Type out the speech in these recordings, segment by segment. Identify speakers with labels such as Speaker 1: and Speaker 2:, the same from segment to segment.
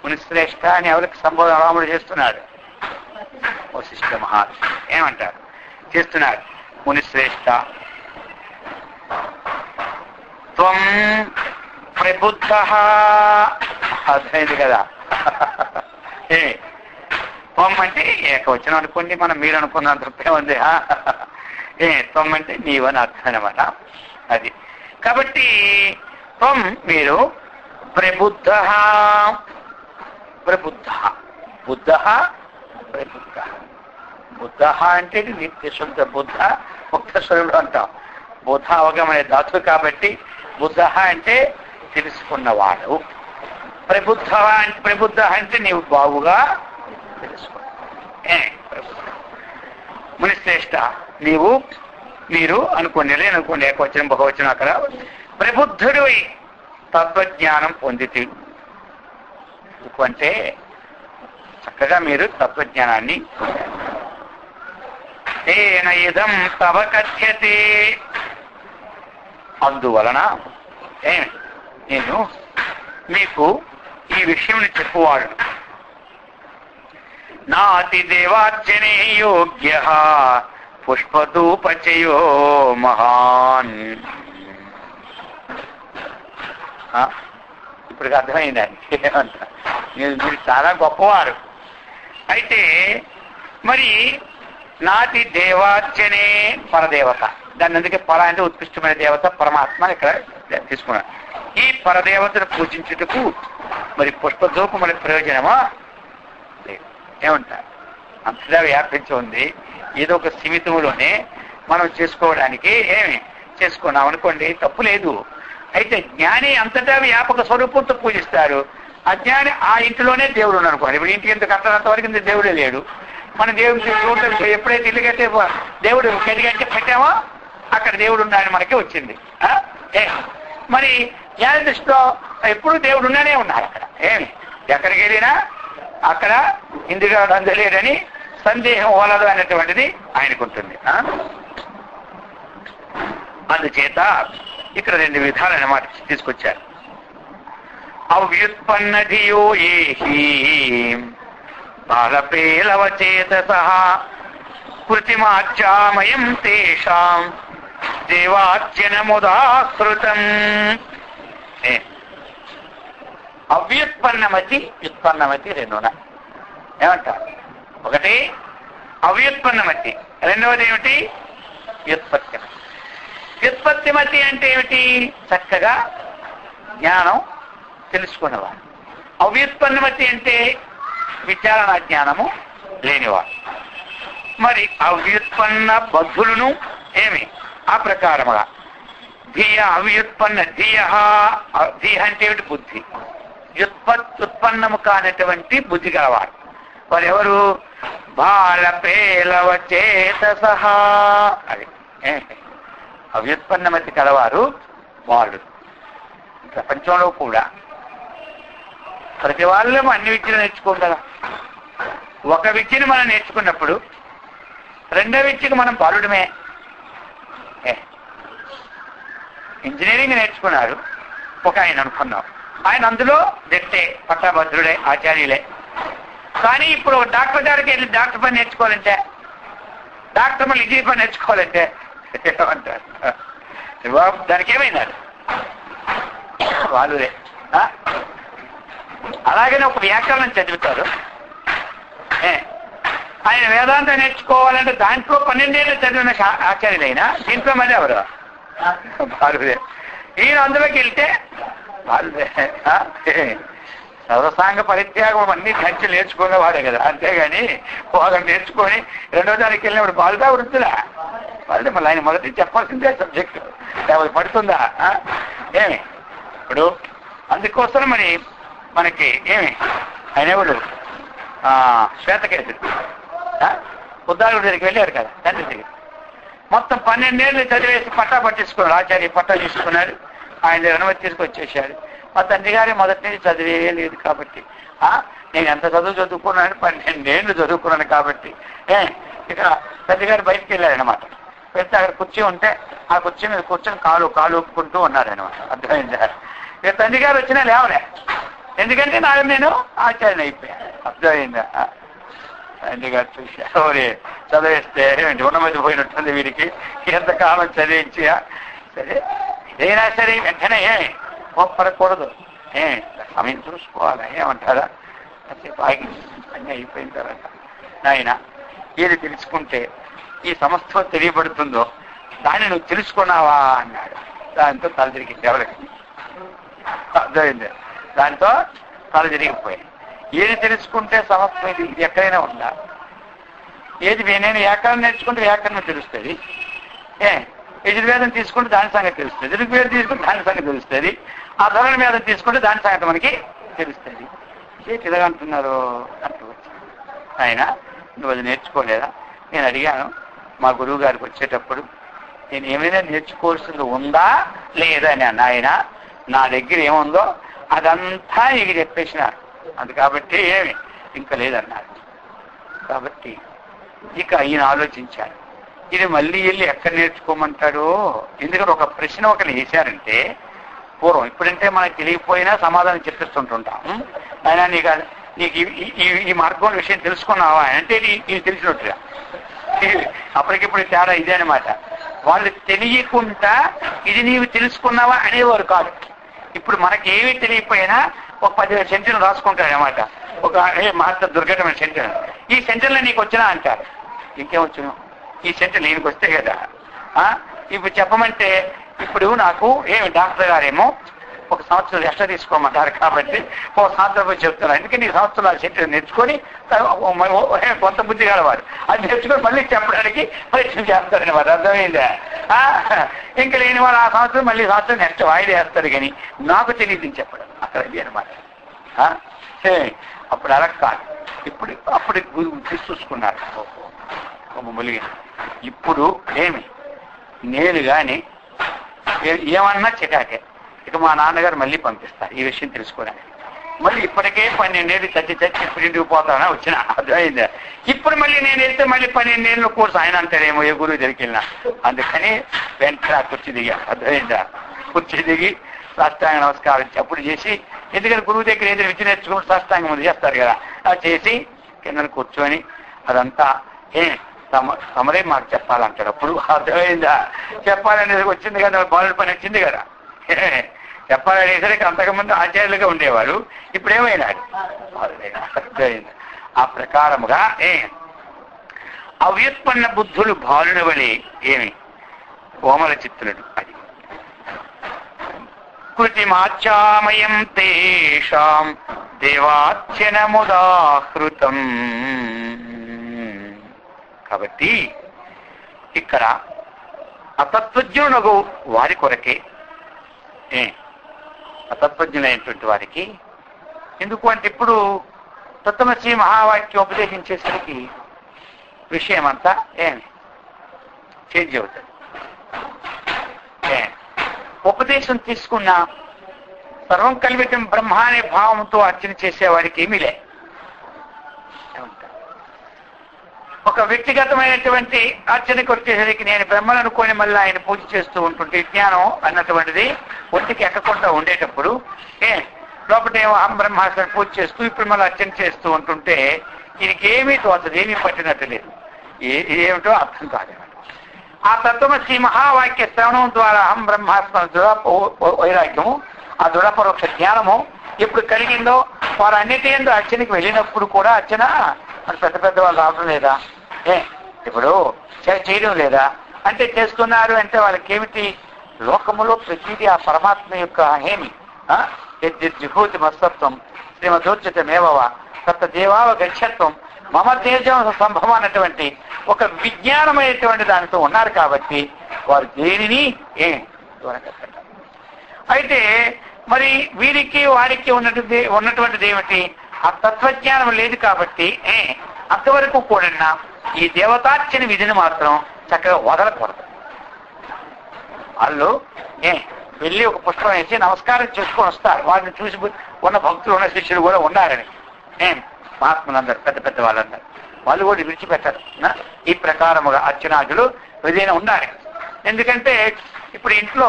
Speaker 1: మునిశ్రేష్ఠ అని ఎవరికి సంబోధన రాముడు చేస్తున్నాడు? వశిష్ఠ మహర్షి ఏమంటారు? చేస్తున్నాడు. మునిశ్రేష్ఠ త్వం ప్రబుద్ధ, అర్థమైంది కదా. త్వం అంటే ఏకవచనం అనుకోండి, మనం మీరు అనుకున్న తృప్తే ఉంది. త్వం అంటే నీవని అర్థం అనమాట. అది కాబట్టి త్వం మీరు ప్రబుద్ధ, ప్రబుద్ధ బుద్ధ ప్రబుద్ధ. బుద్ధ అంటే నిత్య శుద్ధ బుద్ధ ముక్త స్వరూపుడు అంటాం. బుద్ధ అవగమనే ధాతు కాబట్టి బుద్ధ అంటే తెలుసుకున్నవాడు. ప్రబుద్ధ అంటే నీవు బాగుగా తెలుసుకో. మునిశ్రేష్ఠ నీవు మీరు అనుకోండి, లేననుకోండి, ఏకవచనం బహువచనం అక్కడ ప్రబుద్ధుడు తత్వజ్ఞానం పొందితే అంటే చక్కగా మీరు తత్వజ్ఞానాన్ని తేన ఇదం తవ కథ్యతే, అందువలన నేను మీకు ఈ విషయం చెప్పువాడు. నాతి దేవార్చనే యోగ్య పుష్పధూపచయో మహాన్. ఇప్పుడు అర్థమైందండి. ఏమంటారు? మీరు చాలా గొప్పవారు. అయితే మరి నాటి దేవార్చనే పరదేవత, దాన్ని అందుకే పర అంటే ఉత్కృష్టమైన దేవత పరమాత్మ ఇక్కడ తీసుకున్నాను. ఈ పరదేవతను పూజించుటకు మరి పుష్పధూపముల ప్రయోజనమా? ఏమంటారు? అంతగా వ్యాపించి ఉంది. ఏదో ఒక సీమితంలోనే మనం చేసుకోవడానికి చేసుకున్నాం అనుకోండి, తప్పు లేదు. అయితే జ్ఞాని అంతటా వ్యాపక స్వరూపంతో పూజిస్తారు. అజ్ఞాని ఆ ఇంటిలోనే దేవుడు ఉన్నాడు అనుకోండి. ఇప్పుడు ఇంటికి ఎంత కట్టనంత వరకు దేవుడే లేడు. మన దేవుడికి చూడటం ఎప్పుడైతే ఇల్లు కట్టే దేవుడు గడిగంటే పెట్టామో అక్కడ దేవుడు ఉన్నాడని మనకే వచ్చింది. మరి జ్ఞాని దృష్టిలో ఎప్పుడు దేవుడు ఉన్నానే ఉన్నాడు. అక్కడ ఎక్కడికి వెళ్ళినా అక్కడ ఇందులో అందలేడని సందేహం వలదు అనేటువంటిది ఆయనకుంటుంది. అందుచేత ఇక్కడ రెండు విధాలు అన్నమాట తీసుకొచ్చారు. అవ్యుత్పన్న ధియో ఏహి బాలపేలవచేతస కృతిమార్చామయం తేషాం దేవార్చనముదాశ్రుతం. అవ్యుత్పన్నమతి వ్యుత్పన్నమతి రెండున ఏమంటారు? ఒకటి అవ్యుత్పన్నమతి, రెండవది ఏమిటి? వ్యుత్పత్తిమతి. వ్యుత్పత్తిమతి అంటే ఏమిటి? చక్కగా జ్ఞానం తెలుసుకునేవాడు. అవ్యుత్పన్నమతి అంటే విచారణ జ్ఞానము లేనివాడు. మరి అవ్యుత్పన్న బద్ధులను ఆ ప్రకారముగా ధీయ అవ్యుత్పన్న ధీయ అంటే ఏమిటి? బుద్ధి. ఉత్పన్నము కానటువంటి బుద్ధి గలవాడు వారెవరు? బాలపేలవచేతసః. అది అవ్యుత్పన్నమతి కలవారు వాళ్ళు. ప్రపంచంలో కూడా ప్రతి వాళ్ళు అన్ని విద్యలు నేర్చుకోం కదా. ఒక విద్యను మనం నేర్చుకున్నప్పుడు రెండో విద్యకు మనం బాలుడమే. ఇంజనీరింగ్ నేర్చుకున్నారు ఒక ఆయన అనుకున్నాం, ఆయన అందులో దిట్టే పట్టాభద్రుడే ఆచార్యులే. కానీ ఇప్పుడు డాక్టర్ గారికి వెళ్ళి డాక్టర్ పని నేర్చుకోవాలంటే, డాక్టర్ మళ్ళీ ఇంజనీర్ పని నేర్చుకోవాలంటే ఏమంటారు? దానికి ఏమైనారు వాళ్ళురే. అలాగనే ఒక వ్యాకరణం చదువుతారు. ఆయన వేదాంతం నేర్చుకోవాలంటే దాంట్లో 12 ఏళ్ళు చదివిన ఆచార్యులైనా దీంట్లో మళ్ళీ ఎవరు? బాలుదే. ఈయన అందులోకి వెళ్తే బాలుదే. సర్వసాంగ పరిత్యాగం అన్ని ఖర్చు నేర్చుకునేవాడే కదా. అంతేగాని ఒకరు నేర్చుకొని రెండో దానికి వెళ్ళినప్పుడు బాలుదా వృత్తులా? బాలుదే. మళ్ళీ ఆయన మొదటి చెప్పాల్సిందే సబ్జెక్టు. పడుతుందా? ఇప్పుడు అందుకోసం మరి మనకి ఆయన ఎవడు శ్వేతకేతుడు ఉద్దాలుడి దగ్గరికి వెళ్ళారు కదా తండ్రి దగ్గర. మొత్తం 12 ఏళ్ళు చదివేసి పట్టా పట్టించుకున్నాడు. ఆచార్య పట్టా తీసుకున్నాడు. ఆయన దగ్గర అనుమతి తీసుకొచ్చేసాడు. మా తండ్రి గారి మొదటి నుంచి చదివే లేదు కాబట్టి నేను ఎంత చదువుకున్నాను 12 ఏళ్ళు చదువుకున్నాను కాబట్టి ఇక తండ్రి గారు బయటికి వెళ్ళారనమాట. వెళ్తే అక్కడ కుర్చీ ఉంటే ఆ కుర్చీ మీద కూర్చొని కాలు ఊపుకుంటూ ఉన్నారనమాట. అర్థమైందా? ఇక తండ్రి గారు వచ్చినా లేవలే. ఎందుకంటే నేను ఆచార్య అయిపోయాను. అర్థమైందా? అందుకని చూసా చదివేస్తే ఉన్నమతి పోయినట్టుంది వీరికి, ఎంతకాలం చదివించి. సరే ఏదైనా సరే వెంటనే కోప్పడకూడదు, సమయం చూసుకోవాలి. ఏమంటారా కాసేపు ఆగి అన్నీ అయిపోయిన తర్వాత నాయన ఏది తెలుసుకుంటే ఈ సమస్తం తెలియబడుతుందో దాన్ని నువ్వు తెలుసుకున్నావా అన్నాడు. దాంతో తల తిరిగింది ఎవరికి. అర్థమైంది? దాంతో తల తిరిగిపోయాయి. ఏది తెలుసుకుంటే సమస్తం ఇది ఎక్కడైనా ఉందా? ఏది నేను వ్యాకరణం నేర్చుకుంటే వ్యాకరణం తెలుస్తుంది, యజుర్వేదం తీసుకుంటే దాని సంగతి తెలుస్తుంది, ఋగ్వేదం తీసుకుంటే దాని సంగతి తెలుస్తుంది, ఆ ధరణ వేదం తీసుకుంటే దాని సంగతి మనకి తెలుస్తుంది. ఏంటి ఇలాగంటున్నారు అంటూ వచ్చింది. ఆయన నువ్వు అది నేర్చుకోలేదా? నేను అడిగాను మా గురువు గారికి వచ్చేటప్పుడు, నేను ఏమైనా నేర్చుకోవాల్సింది ఉందా లేదా అని. ఆయన నా దగ్గర ఏముందో అదంతా నీకు చెప్పేసినారు, అది కాబట్టి ఏమి ఇంకా లేదన్నారు. కాబట్టి ఇక ఈయన ఆలోచించాడు, ఇది మళ్ళీ వెళ్ళి ఎక్కడ నేర్చుకోమంటాడు. ఎందుకంటే ఒక ప్రశ్న ఒకరు వేశారంటే పూర్వం, ఇప్పుడంటే మనకు తెలియకపోయినా సమాధానం చెప్పిస్తుంటుంటాం. ఆయన నీకు ఈ మార్గం విషయం తెలుసుకున్నావా అంటే నీకు తెలిసినట్టుగా. అప్పటికిప్పుడు తేడా ఇదే అనమాట. వాళ్ళు తెలియకుండా ఇది నీవు తెలుసుకున్నావా అనేవారు కాదు. ఇప్పుడు మనకి ఏమీ తెలియకపోయినా ఒక 10 సెంటెన్లు రాసుకుంటాడు అనమాట. ఒక మహత్త దుర్ఘటమైన సెంటెన్స్, ఈ సెంటెన్లో నీకు వచ్చినా అంటారు. ఇంకేమొచ్చును? ఈ సెంటెన్స్ నీకు వస్తే కదా. ఇప్పుడు చెప్పమంటే ఇప్పుడు నాకు డాక్టర్ గారేమో 1 సంవత్సరం ఎక్స్ట్రా తీసుకోమంటారు కాబట్టి 1 సంవత్సరం చెప్తున్నారు. అందుకని ఈ సంవత్సరాలు సెంటెన్స్ నేర్చుకొని కొంత బుద్ధి గలవారు అది నేర్చుకొని మళ్ళీ చెప్పడానికి ప్రయత్నం చేస్తారని వారు. అర్థమైందా? ఇంకా లేని వారు ఆ సంవత్సరం మళ్ళీ సంవత్సరం నెక్స్ట్ వాయిదా వేస్తారు. కానీ నాకు తెలియదని చెప్పడం అక్కడ ఇది అనమాట. అప్పుడు అలా కాదు. అప్పుడు చూసుకున్నారు ములిగి. ఇప్పుడు నేను కానీ ఏమన్నా చికాకే. ఇక మా నాన్నగారు మళ్ళీ పంపిస్తారు ఈ విషయం తెలుసుకోవడానికి. మళ్ళీ ఇప్పటికే 12 ఏళ్ళు చచ్చి ఇప్పుడు ఇంటికి పోతానా వచ్చిన. అర్థమైందా? ఇప్పుడు మళ్ళీ నేను వెళ్తే మళ్ళీ 12 ఏళ్ళ కోర్సు ఆయన అంటారేమో ఏ గురువు దగ్గరికి వెళ్ళినా. అందుకని వెంటనే కుర్చీ దిగా. అర్థమైందా? కుర్చీ దిగి సాష్టాంగ నమస్కారం అప్పుడు చేసి, ఎందుకంటే గురువు దగ్గర ఏదైనా విద్య నేర్చుకుంటూ సాష్టాంగం ముందు చేస్తారు కదా, అది చేసి కింద కూర్చొని అదంతా తమరే మాకు చెప్పాలంటాడు. అప్పుడు అర్థమైందా? చెప్పాలనేది వచ్చింది కదా, బాలుడి పని వచ్చింది కదా. చెప్పాలనేసరికి అంతకుముందు ఆచార్యులుగా ఉండేవారు, ఇప్పుడు ఏమైనాడు? అర్థమైంది. ఆ ప్రకారముగా అవ్యుత్పన్న బుద్ధులు బాలుని వలె కోమల చిత్తులుడు. అది కృతిమాచామయం తేషాం దేవార్చనముదాహృతం. కాబట్టి ఇక్కడ అతత్వజ్ఞునగు వారి కొరకే, అతత్వజ్ఞులైనటువంటి వారికి. ఎందుకు అంటే ఇప్పుడు తత్వమసి మహావాక్యం ఉపదేశించేసరికి విషయం అంతా చేంజ్ అవుతుంది. ఉపదేశం తీసుకున్న సర్వం కల్వితం బ్రహ్మ అనే భావంతో అర్చన చేసేవాడికి ఏమీ లే. ఒక వ్యక్తిగతమైనటువంటి అర్చనకు వచ్చేసరికి నేను బ్రహ్మను అనుకొని మళ్ళీ ఆయన పూజ చేస్తూ ఉంటుంటే జ్ఞానం అన్నటువంటిది ఒంటికి ఎక్కకుండా ఉండేటప్పుడు లోపటేమో అహం బ్రహ్మాస్త్రం పూజ చేస్తూ ఇప్పుడు మళ్ళీ అర్చన చేస్తూ ఉంటుంటే ఈయనకి ఏమీ తోచదు, ఏమీ పట్టినట్టు లేదు, ఏమిటో అర్థం కాదు. ఆ తత్వమసి మహావాక్య శ్రవణం ద్వారా అహం బ్రహ్మాస్త్ర వైరాగ్యము, ఆ దృఢపరోక్ష జ్ఞానము ఎప్పుడు కలిగిందో వారు అన్నిటి ఎందు అర్చనకి వెళ్ళినప్పుడు కూడా అర్చన మరి పెద్ద పెద్ద వాళ్ళు రావడం లేదా? ఇప్పుడు చేయడం లేదా అంటే చేస్తున్నారు అంటే వాళ్ళకి ఏమిటి? లోకములో ప్రతిదీ ఆ పరమాత్మ యొక్క విభూతి మస్తత్వం శ్రీమదోర్జితమేవ తత్త దేవావ గచ్చత్వం మమ తేజం సంభవం అన్నటువంటి ఒక విజ్ఞానమైనటువంటి దానితో ఉన్నారు కాబట్టి వారు దేనిని అయితే మరి వీరికి వారికి ఉన్నటువంటిది ఏమిటి? ఆ తత్వజ్ఞానం లేదు కాబట్టి అంతవరకు కూడా ఈ దేవతార్చన విధిని మాత్రం చక్కగా వదలకూడదు. వాళ్ళు వెళ్ళి ఒక పుష్పం వేసి నమస్కారం చేసుకొని వస్తారు. వారిని చూసి ఉన్న భక్తులు ఉన్న శిష్యులు కూడా ఉన్నారని మహాత్ములందరూ పెద్ద పెద్ద వాళ్ళందరూ వాళ్ళు కూడా విడిచిపెట్టారు. ఈ ప్రకారముగా అర్చనాదులు ఏదైనా ఉండాలి. ఎందుకంటే ఇప్పుడు ఇంట్లో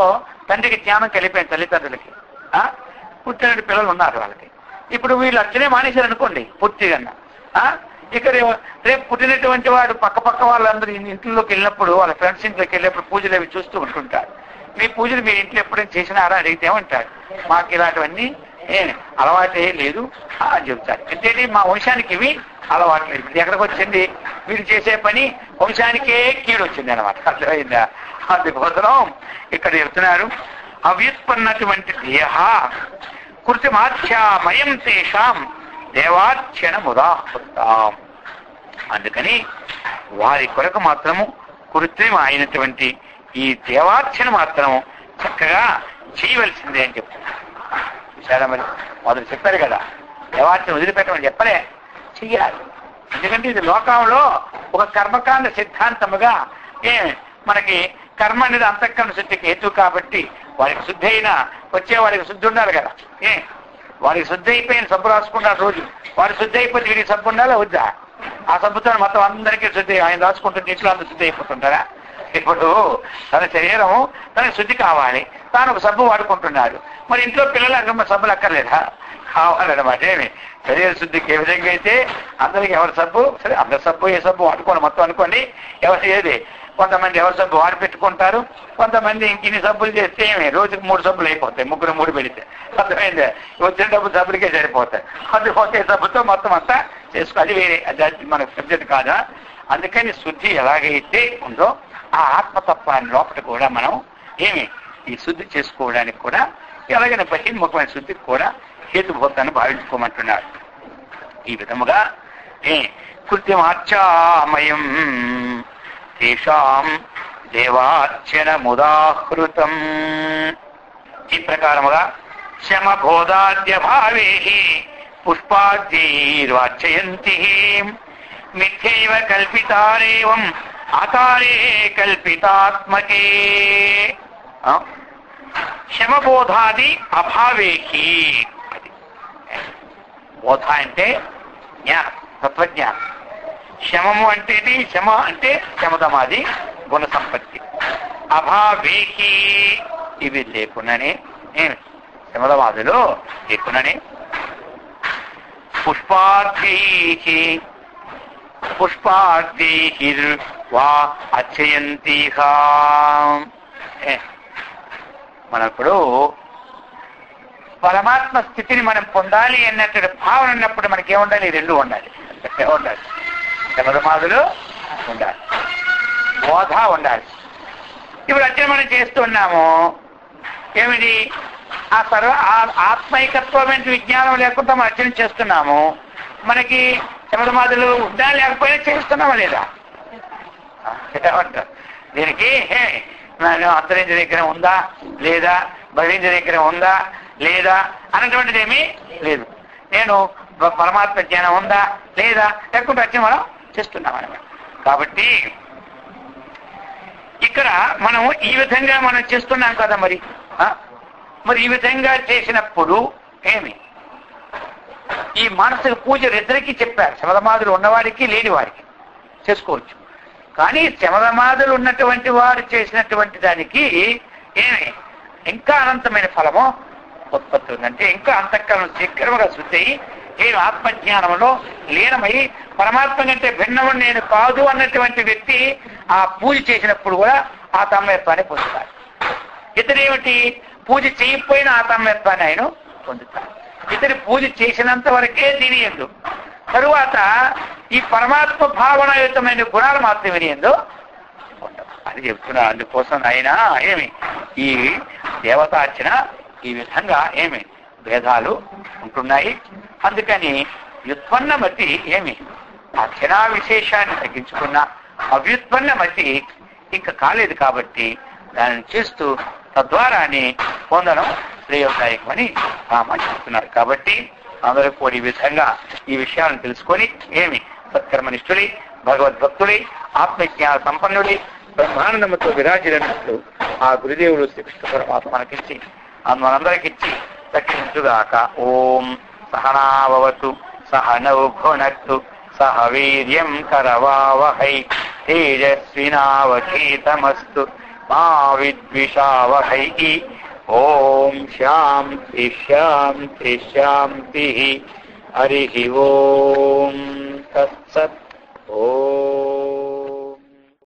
Speaker 1: తండ్రికి జ్ఞానం కలిపాను తల్లిదండ్రులకి, పుట్టిన పిల్లలు ఉన్నారు వాళ్ళకి. ఇప్పుడు వీళ్ళు అట్లనే మానేశారు అనుకోండి పూర్తిగా. ఇక రేపు పుట్టినటువంటి వాడు పక్క వాళ్ళందరూ ఇంట్లోకి వెళ్ళినప్పుడు, వాళ్ళ ఫ్రెండ్స్ ఇంట్లోకి వెళ్ళినప్పుడు పూజలు అవి చూస్తూ ఉంటుంటారు. మీ పూజలు మీరు ఇంట్లో ఎప్పుడైనా చేసినారా అడిగితే ఏమంటారు? మాకు ఇలాంటివన్నీ అలవాటే లేదు అని చెప్తారు. అంటే మా వంశానికి ఇవి అలవాటు లేదు. ఎక్కడికి వచ్చింది? వీళ్ళు చేసే పని వంశానికే కీడు వచ్చింది అనమాట. అర్థమైందా? అందుకోసం ఇక్కడ చెప్తున్నారు, అవ్యుత్పన్నటువంటి దేహ కృత్రిమాఖ్యామయం తేషాం దేవార్చన ముదాహృతాం. అందుకని వారి కొరకు మాత్రము కృత్రిమ అయినటువంటి ఈ దేవార్చన మాత్రం చక్కగా చేయవలసిందే అని చెప్తున్నారు. చాలా మరి మొదలు చెప్పారు కదా, దేవార్చన వదిలిపెట్టమని చెప్పలే, చెయ్యాలి. ఎందుకంటే ఇది లోకంలో ఒక కర్మకాండ సిద్ధాంతముగా మనకి కర్మ అనేది అంతఃకరణ శుద్ధికి హేతు కాబట్టి వారికి శుద్ధి అయినా వచ్చే వారికి శుద్ధి ఉండాలి కదా. వారికి శుద్ధి అయిపోయిన సబ్బు రాసుకుంటారు రోజు, వారికి శుద్ధి అయిపోతే వీరికి సబ్బు ఉండాలా వద్దా? ఆ సబ్బుతో మొత్తం అందరికీ శుద్ధి, ఆయన రాసుకుంటుంటే ఇంట్లో అందరూ శుద్ధి అయిపోతుంటారా? ఇప్పుడు తన శరీరం తనకి శుద్ధి కావాలి, తాను ఒక సబ్బు వాడుకుంటున్నాడు. మరి ఇంట్లో పిల్లలు సబ్బులు అక్కర్లేదా? కావాలన్నమాట. శరీర శుద్ధికి ఏ విధంగా అయితే అందరికి ఎవరి సబ్బు సరే, అందరి సబ్బు ఏ సబ్బు వాడుకోండి మొత్తం అనుకోండి. ఎవరు ఏది కొంతమంది ఎవరి సబ్బు వాడి పెట్టుకుంటారు, కొంతమంది ఇంకిన్ని సబ్బులు చేస్తే రోజుకి 3 సబ్బులు అయిపోతాయి, 3 పెడితే. అర్థమైంది? వచ్చిన డబ్బు సబ్బులకే సరిపోతాయి. అందుకోసం సబ్బుతో మొత్తం అంతా చేసుకో, అది వేరే, అది మనకు సబ్జెక్ట్ కాదా. అందుకని శుద్ధి ఎలాగైతే ఉందో ఆ ఆత్మతత్వాన్ని లోపల కూడా మనం ఈ శుద్ధి చేసుకోవడానికి కూడా ఎలాగైనా బహిర్ముఖమైన శుద్ధికి కూడా హేతుభూతాన్ని భావించుకోమంటున్నారు. ఈ విధముగా కృత్రిమార్చామయం తేషాం దేవార్చన ముదాహృతం. ఈ ప్రకారముగా శమబోధాద్య భావే పుష్పాద్యైర్వార్చయంతి మిథ్యైవ కల్పితారేవం ఆకారే కల్పితాత్మకే. శమబోధాది అభావేకి. బోధ అంటే జ్ఞానం, తత్వజ్ఞానం. శమము అంటే శమ అంటే శమదమాది గుణ సంపత్తి. అభావేకి ఇవి లేకున్నానే, శమదమాదులు లేకున్నానే పుష్పాద్యైర్వా అర్చయంతిః. మనం ఇప్పుడు పరమాత్మ స్థితిని మనం పొందాలి అన్నట్టు భావన ఉన్నప్పుడు మనకేముండాలి? 2 ఉండాలి. ఉండాలి, శమదమాదులు ఉండాలి, బోధ ఉండాలి. ఇప్పుడు అర్చన మనం చేస్తున్నాము ఏమిటి? ఆ ఆత్మైకత్వమైన విజ్ఞానం లేకుండా మనం అర్చన చేస్తున్నాము. మనకి శమదమాదులు ఉందా లేకపోయినా చేస్తున్నామా లేదా? ఏమంటారు దీనికి? అంతరింద్రియ దగ్గర ఉందా లేదా, బహిరింద్రియ దగ్గర ఉందా లేదా అన్నటువంటిది ఏమీ లేదు. నేను పరమాత్మ జ్ఞానం ఉందా లేదా లేకుండా వచ్చి మనం చేస్తున్నాం అన్నమాట. కాబట్టి ఇక్కడ మనం ఈ విధంగా మనం చేస్తున్నాం కదా. మరి ఈ విధంగా చేసినప్పుడు ఈ మానసిక పూజలు ఇద్దరికీ చెప్పారు. శమదమాదులు ఉన్నవాడికి లేని వారికి చేసుకోవచ్చు. కానీ శమదమాదులు ఉన్నటువంటి వారు చేసినటువంటి దానికి ఇంకా అనంతమైన ఫలము ఉత్పత్తి ఉందంటే, ఇంకా అంతఃకరణ శీఘ్రముగా శుద్ధి అయ్యి ఆత్మజ్ఞానంలో లీనమై పరమాత్మ కంటే భిన్నము నేను కాదు అన్నటువంటి వ్యక్తి ఆ పూజ చేసినప్పుడు కూడా ఆ తన్మయత్వాన్ని పొందుతారు. ఇతరేమిటి? పూజ చేయకపోయినా ఆ తన్మయత్వాన్ని ఆయన పొందుతారు. ఇతని పూజ చేసినంత వరకే దీని ఎందు, తరువాత ఈ పరమాత్మ భావనాయుతమైన గుణాలు మాత్రమే ఎందు ఉండవు అని చెప్తున్నా. అందుకోసం ఆయన ఈ దేవతార్చన ఈ విధంగా భేదాలు ఉంటున్నాయి. అందుకని వ్యుత్పన్న మతి అర్చనా విశేషాన్ని తగ్గించుకున్న అవ్యుత్పన్న మతి ఇంకా కాలేదు కాబట్టి దానిని చేస్తూ తద్వారానే పొందడం శ్రేయోదాయకమని చెప్తున్నారు. కాబట్టి అందరూ కూడా ఈ విధంగా ఈ విషయాలను తెలుసుకొని సత్కర్మనిష్ఠుడి, భగవద్భక్తుడి, ఆత్మజ్ఞాన సంపన్నుడి, బ్రహ్మానందముతో విరాజిల్లినట్లు ఆ గురుదేవుడు శ్రీకృష్ణ పరమాత్మకిచ్చి మనందరికిచ్చి దక్షించుగాక. ఓం సహనావతు సహనౌ భునక్తు సహ వీర్యం కరవావహై తేజస్వినావధీతమస్తు మా విద్విషావహై. ఓం శాంతి శాంతి శాంతి. హరి ఓం తత్సత్. ఓం